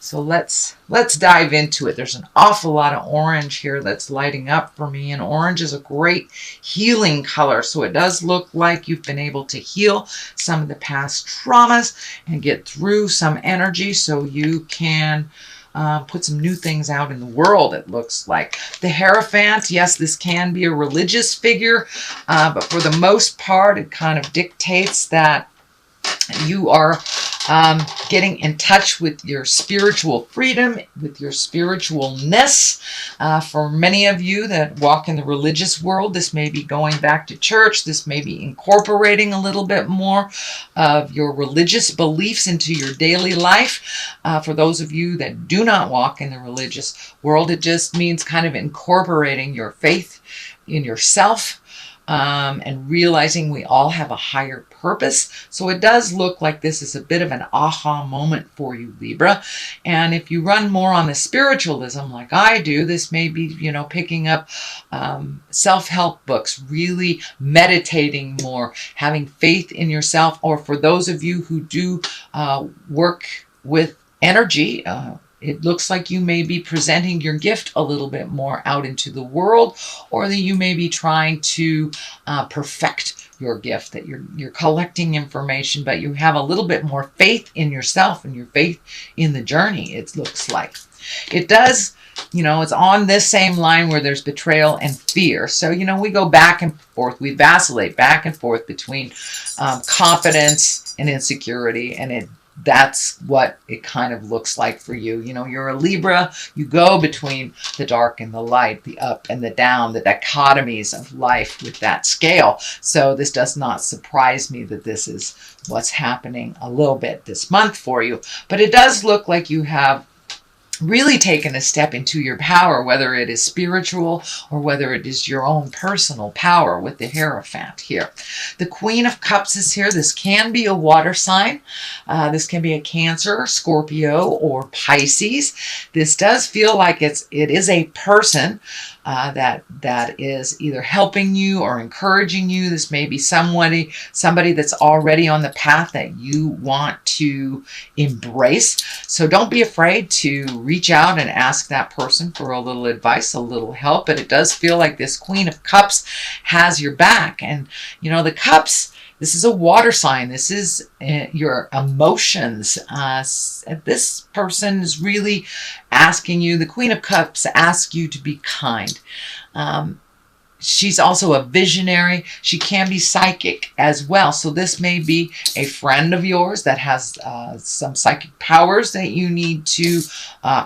So let's dive into it. There's an awful lot of orange here that's lighting up for me, and orange is a great healing color. So it does look like you've been able to heal some of the past traumas and get through some energy so you can put some new things out in the world, it looks like. The Hierophant, yes, this can be a religious figure, but for the most part, it kind of dictates that you are getting in touch with your spiritual freedom, with your spiritualness. For many of you that walk in the religious world, this may be going back to church. This may be incorporating a little bit more of your religious beliefs into your daily life. For those of you that do not walk in the religious world, it just means kind of incorporating your faith in yourself. And realizing we all have a higher purpose. So it does look like this is a bit of an aha moment for you, Libra. And if you run more on the spiritualism like I do, this may be, picking up self-help books, really meditating more, having faith in yourself. Or for those of you who do work with energy, it looks like you may be presenting your gift a little bit more out into the world, or that you may be trying to perfect your gift, that you're collecting information, but you have a little bit more faith in yourself and your faith in the journey, it looks like. It does, it's on this same line where there's betrayal and fear. So, we go back and forth, we vacillate back and forth between confidence and insecurity, and that's what it kind of looks like for you. You're a Libra. You go between the dark and the light, the up and the down, the dichotomies of life with that scale. So this does not surprise me that this is what's happening a little bit this month for you. But it does look like you have really taken a step into your power, whether it is spiritual or whether it is your own personal power with the Hierophant here. The Queen of Cups is here. This can be a water sign. This can be a Cancer, Scorpio, or Pisces. This does feel like it is a person that is either helping you or encouraging you. This may be somebody that's already on the path that you want to embrace. So don't be afraid to reach out and ask that person for a little advice, a little help. But it does feel like this Queen of Cups has your back. And, the cups, this is a water sign. This is your emotions. This person is really asking you, the Queen of Cups asks you to be kind. She's also a visionary. She can be psychic as well. So this may be a friend of yours that has some psychic powers that you need to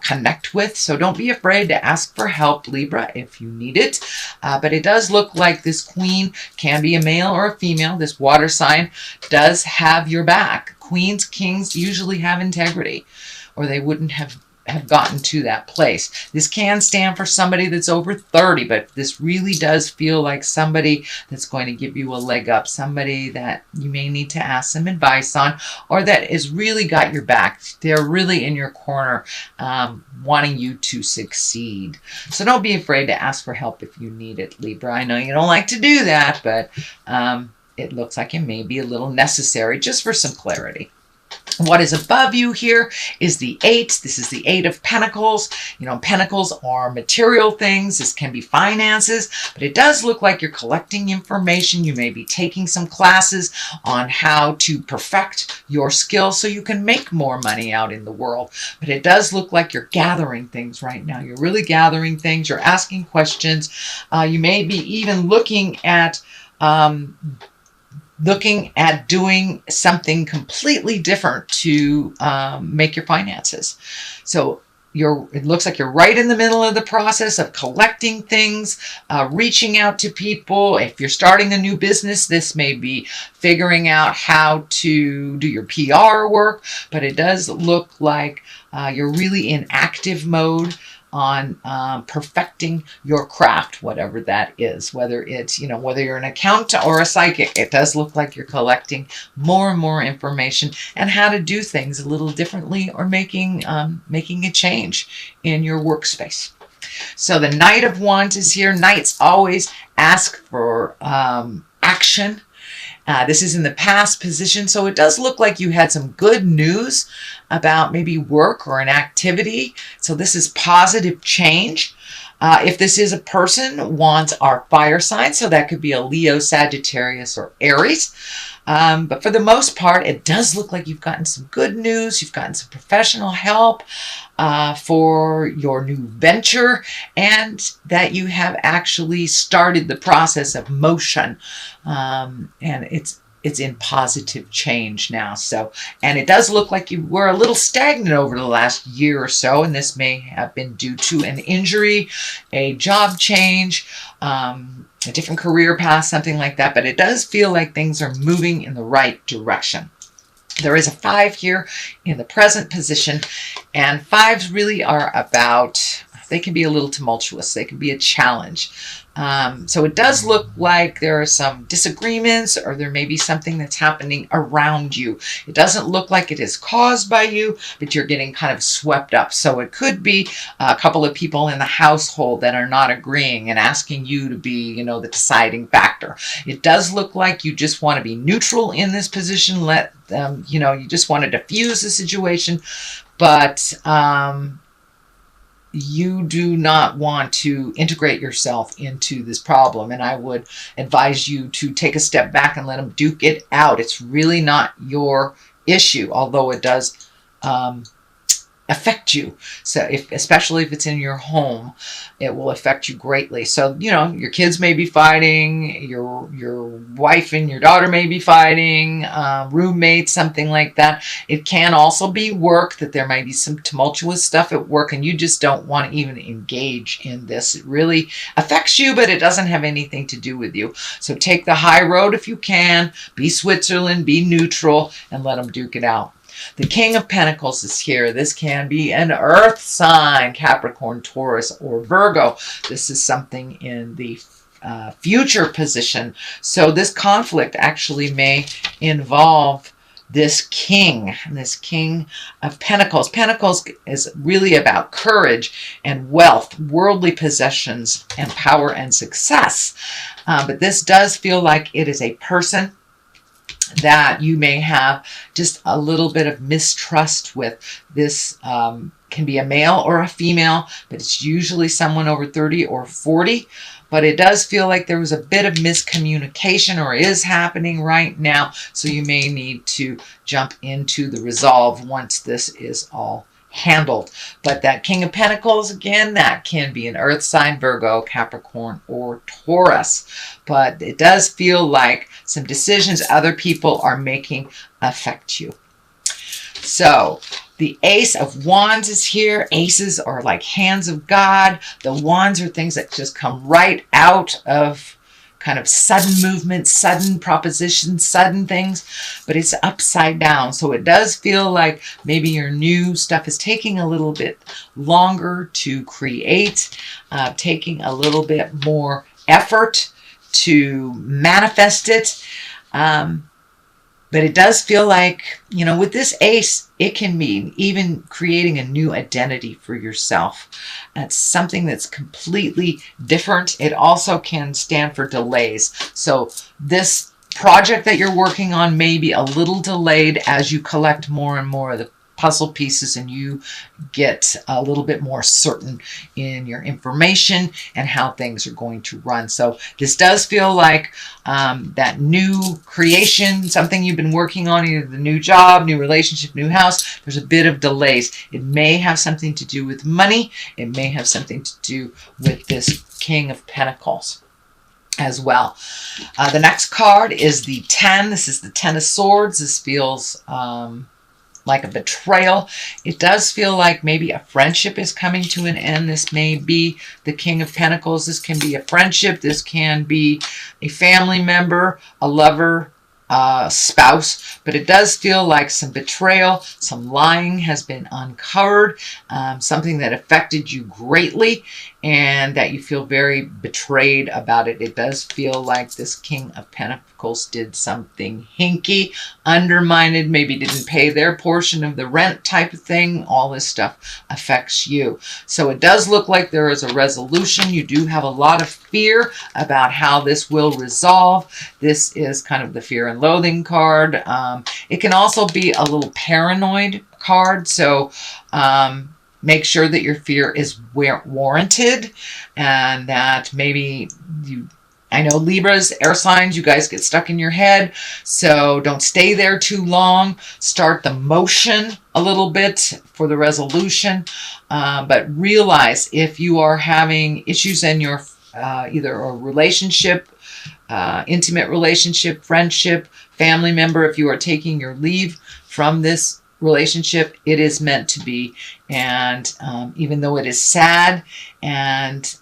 connect with. So don't be afraid to ask for help, Libra, if you need it. But it does look like this queen can be a male or a female. This water sign does have your back. Queens, kings usually have integrity, or they wouldn't have gotten to that place. This can stand for somebody that's over 30, but this really does feel like somebody that's going to give you a leg up, somebody that you may need to ask some advice on, or that has really got your back. They're really in your corner, wanting you to succeed. So don't be afraid to ask for help if you need it, Libra. I know you don't like to do that, but it looks like it may be a little necessary just for some clarity. What is above you here is the 8. This is the 8 of Pentacles. Pentacles are material things. This can be finances, but it does look like you're collecting information. You may be taking some classes on how to perfect your skills so you can make more money out in the world. But it does look like you're gathering things right now. You're really gathering things. You're asking questions. You may be even looking at doing something completely different to make your finances. So it looks like you're right in the middle of the process of collecting things, reaching out to people. If you're starting a new business, this may be figuring out how to do your PR work, but it does look like you're really in active mode on perfecting your craft, whatever that is, whether it's, whether you're an accountant or a psychic. It does look like you're collecting more and more information and how to do things a little differently, or making a change in your workspace. So the Knight of Wands is here. Knights always ask for action. This is in the past position, so it does look like you had some good news about maybe work or an activity. So this is positive change. If this is a person, wands are fire signs, so that could be a Leo, Sagittarius, or Aries. But for the most part, it does look like you've gotten some good news. You've gotten some professional help for your new venture, and that you have actually started the process of motion. And it's in positive change now. So, and it does look like you were a little stagnant over the last year or so, and this may have been due to an injury, a job change, a different career path, something like that. But it does feel like things are moving in the right direction. There is a 5 here in the present position, and 5s really are about, they can be a little tumultuous. They can be a challenge. So it does look like there are some disagreements, or there may be something that's happening around you. It doesn't look like it is caused by you, but you're getting kind of swept up. So it could be a couple of people in the household that are not agreeing and asking you to be, you know, the deciding factor. It does look like you just want to be neutral in this position. Let them, you know, you just want to diffuse the situation, but you do not want to integrate yourself into this problem. And I would advise you to take a step back and let them duke it out. It's really not your issue, although it does affect you. So especially if it's in your home, it will affect you greatly. So, you know, your kids may be fighting, your wife and your daughter may be fighting, roommates, something like that. It can also be work, that there might be some tumultuous stuff at work, and you just don't want to even engage in this. It really affects you, but it doesn't have anything to do with you. So take the high road if you can. Be Switzerland, be neutral, and let them duke it out. The King of Pentacles is here. This can be an earth sign, Capricorn, Taurus, or Virgo. This is something in the future position. So this conflict actually may involve this king of Pentacles. Pentacles is really about courage and wealth, worldly possessions, and power and success. But this does feel like it is a person that you may have just a little bit of mistrust with. This can be a male or a female, but it's usually someone over 30 or 40. But it does feel like there was a bit of miscommunication, or is happening right now. So you may need to jump into the resolve once this is all handled. But that King of Pentacles, again, that can be an earth sign, Virgo, Capricorn, or Taurus. But it does feel like some decisions other people are making affect you. So the Ace of Wands is here. Aces are like hands of God. The wands are things that just come right out of kind of sudden movement, sudden propositions, sudden things, but it's upside down. So it does feel like maybe your new stuff is taking a little bit longer to create, taking a little bit more effort to manifest it. But it does feel like, you know, with this ace, it can mean even creating a new identity for yourself. It's something that's completely different. It also can stand for delays. So this project that you're working on may be a little delayed as you collect more and more of the puzzle pieces, and you get a little bit more certain in your information and how things are going to run. So this does feel like that new creation, something you've been working on, either the new job, new relationship, new house. There's a bit of delays. It may have something to do with money. It may have something to do with this King of Pentacles as well. The next card is the 10. This is the 10 of Swords. This feels like a betrayal. It does feel like maybe a friendship is coming to an end. This may be the King of Pentacles. This can be a friendship. This can be a family member, a lover, spouse, but it does feel like some betrayal, some lying has been uncovered, something that affected you greatly and that you feel very betrayed about it. It does feel like this King of Pentacles did something hinky, undermined, maybe didn't pay their portion of the rent type of thing. All this stuff affects you. So it does look like there is a resolution. You do have a lot of fear about how this will resolve. This is kind of the fear and loathing card. It can also be a little paranoid card. So make sure that your fear is warranted, and that maybe I know Libras, air signs, you guys get stuck in your head, so don't stay there too long. Start the motion a little bit for the resolution, but realize if you are having issues in your either a relationship, intimate relationship, friendship, family member, if you are taking your leave from this relationship, it is meant to be. And even though it is sad and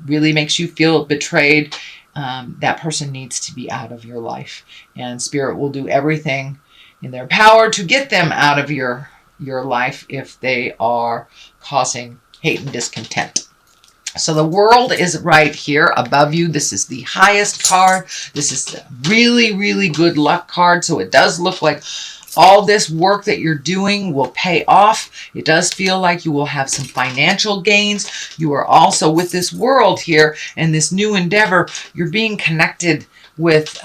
really makes you feel betrayed, that person needs to be out of your life, and Spirit will do everything in their power to get them out of your life if they are causing hate and discontent. So the World is right here above you. This is the highest card. This is the really, really good luck card. So it does look like all this work that you're doing will pay off. It does feel like you will have some financial gains. You are also, with this World here and this new endeavor, you're being connected with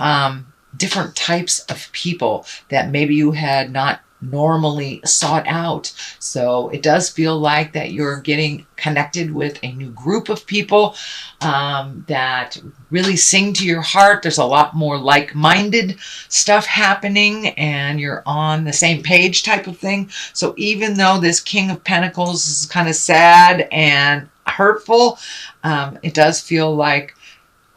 different types of people that maybe you had not normally sought out. So it does feel like that you're getting connected with a new group of people that really sing to your heart. There's a lot more like-minded stuff happening, and you're on the same page type of thing. So even though this King of Pentacles is kind of sad and hurtful, it does feel like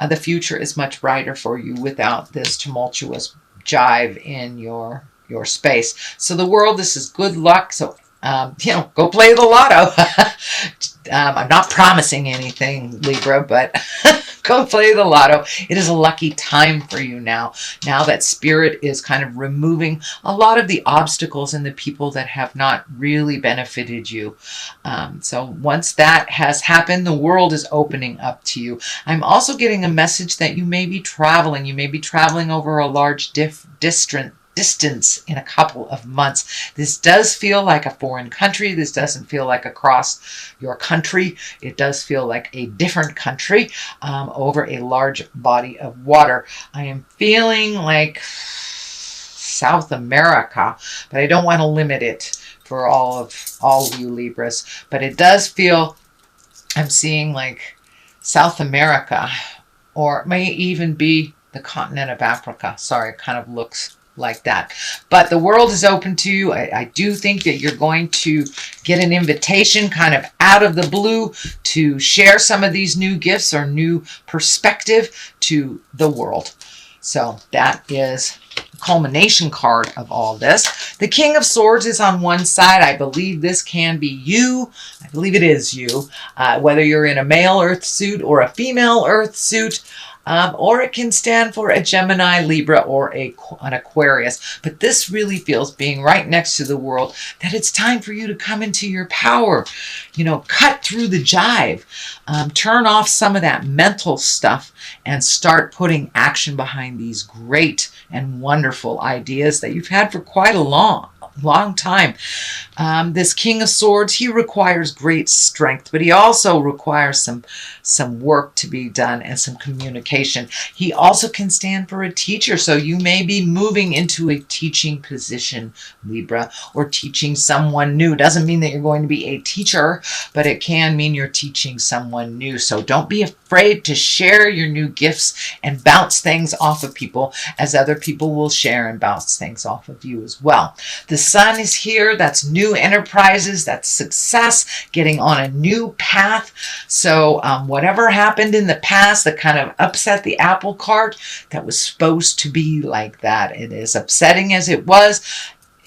the future is much brighter for you without this tumultuous jive in your space. So the World, this is good luck. So, go play the lotto. I'm not promising anything, Libra, but go play the lotto. It is a lucky time for you now. Now that Spirit is kind of removing a lot of the obstacles and the people that have not really benefited you. So once that has happened, the World is opening up to you. I'm also getting a message that you may be traveling. You may be traveling over a large distance in a couple of months. This does feel like a foreign country. This doesn't feel like across your country. It does feel like a different country over a large body of water. I am feeling like South America, but I don't want to limit it for all you Libras. But it does feel, I'm seeing like South America, or it may even be the continent of Africa. Sorry, it kind of looks like that. But the World is open to you. I do think that you're going to get an invitation kind of out of the blue to share some of these new gifts or new perspective to the world. So that is the culmination card of all this. The King of Swords is on one side. I believe this can be you. I believe it is you. Whether you're in a male earth suit or a female earth suit, or it can stand for a Gemini, Libra, or an Aquarius. But this really feels, being right next to the World, that it's time for you to come into your power. Cut through the jive. Turn off some of that mental stuff and start putting action behind these great and wonderful ideas that you've had for quite a long time. This King of Swords, he requires great strength, but he also requires some work to be done and some communication. He also can stand for a teacher, so you may be moving into a teaching position, Libra, or teaching someone new. Doesn't mean that you're going to be a teacher, but it can mean you're teaching someone new. So don't be afraid to share your new gifts and bounce things off of people, as other people will share and bounce things off of you as well. The Sun is here. That's new enterprises. That's success, getting on a new path. So whatever happened in the past that kind of upset the apple cart, that was supposed to be like that. It is upsetting as it was.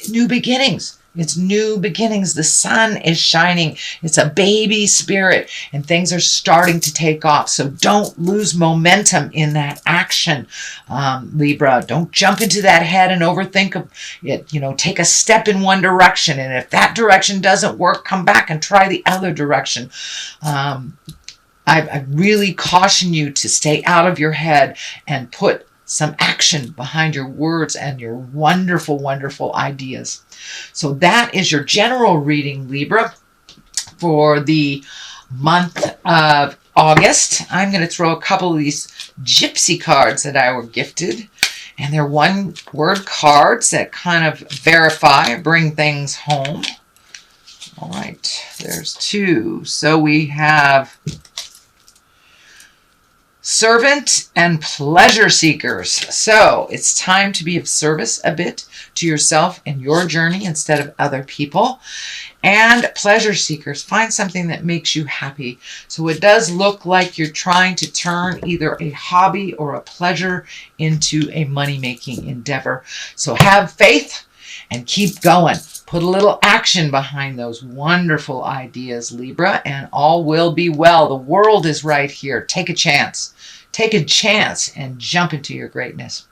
New beginnings. It's new beginnings. The sun is shining. It's a baby spirit, and things are starting to take off. So don't lose momentum in that action, Libra. Don't jump into that head and overthink it. Take a step in one direction, and if that direction doesn't work, come back and try the other direction. I really caution you to stay out of your head and put some action behind your words and your wonderful, wonderful ideas. So that is your general reading, Libra, for the month of August. I'm going to throw a couple of these gypsy cards that I were gifted, And they're one-word cards that kind of verify, bring things home. All right, there's 2. So we have servant and pleasure seekers. So it's time to be of service a bit to yourself and your journey instead of other people. And pleasure seekers, find something that makes you happy. So it does look like you're trying to turn either a hobby or a pleasure into a money-making endeavor. So have faith and keep going. Put a little action behind those wonderful ideas, Libra, and all will be well. The world is right here. Take a chance. Take a chance and jump into your greatness.